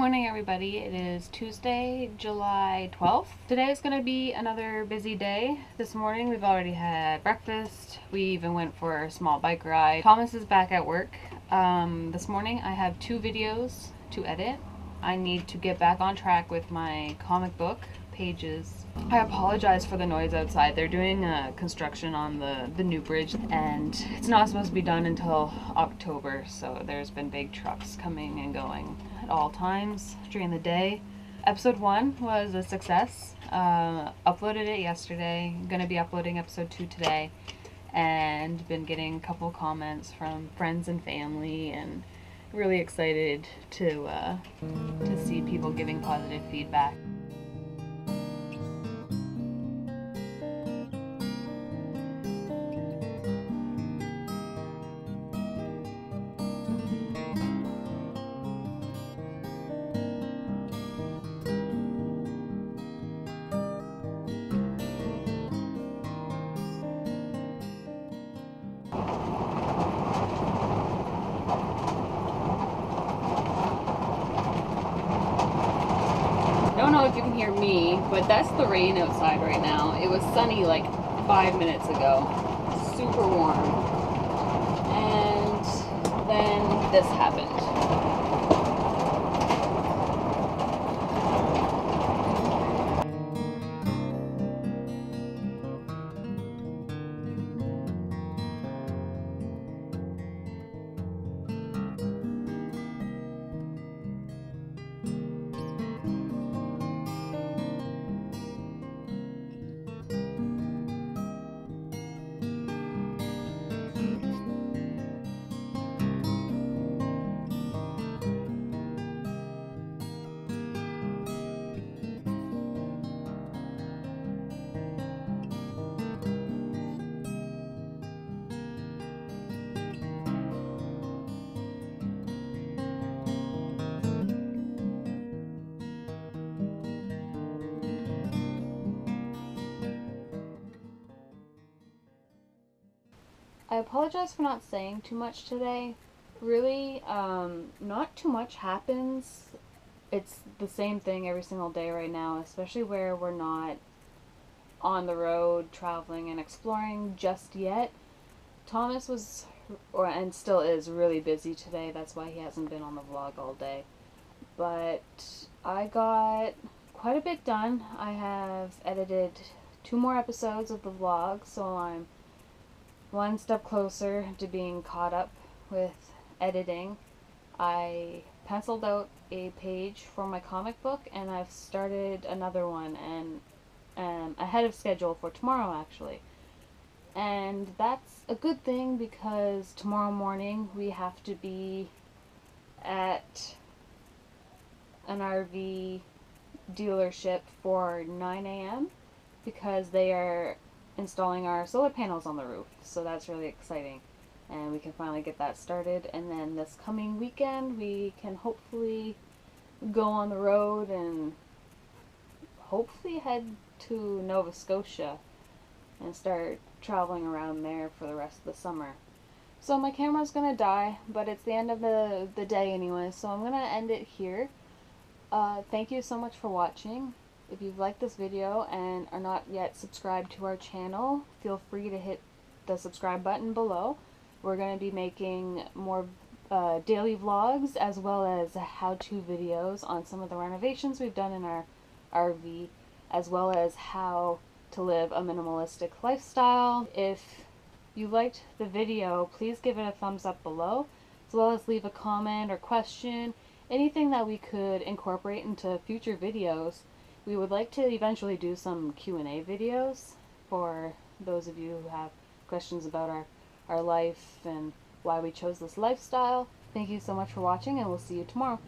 morning, everybody. It is Tuesday, July 12th. Today is going to be another busy day. This morning we've already had breakfast. We even went for a small bike ride. Thomas is back at work. This morning I have 2 videos to edit. I need to get back on track with my comic book pages. I apologize for the noise outside. They're doing construction on the new bridge and it's not supposed to be done until October, so there's been big trucks coming and going at all times during the day. Episode 1 was a success. Uploaded it yesterday. I'm gonna be uploading episode 2 today, and been getting a couple comments from friends and family, and really excited to see people giving positive feedback. I don't know if you can hear me, but that's the rain outside right now. It was sunny like 5 minutes ago, super warm, and then this happened. I apologize for not saying too much today. Really, not too much happens. It's the same thing every single day right now, especially where we're not on the road traveling and exploring just yet. Thomas was, and still is, really busy today. That's why he hasn't been on the vlog all day. But I got quite a bit done. I have edited 2 more episodes of the vlog, so I'm one step closer to being caught up with editing. I penciled out a page for my comic book, and I've started another one, and ahead of schedule for tomorrow actually. And that's a good thing because tomorrow morning we have to be at an RV dealership for 9 a.m. because they are installing our solar panels on the roof, so that's really exciting, and we can finally get that started. And then this coming weekend we can hopefully go on the road and hopefully head to Nova Scotia and start traveling around there for the rest of the summer. So my camera's gonna die, but it's the end of the day anyway, so I'm gonna end it here. Thank you so much for watching. If you've liked this video and are not yet subscribed to our channel, feel free to hit the subscribe button below. We're going to be making more daily vlogs as well as how-to videos on some of the renovations we've done in our RV, as well as how to live a minimalistic lifestyle. If you liked the video, please give it a thumbs up below, as well as leave a comment or question, anything that we could incorporate into future videos. We would like to eventually do some Q&A videos for those of you who have questions about our life and why we chose this lifestyle. Thank you so much for watching, and we'll see you tomorrow.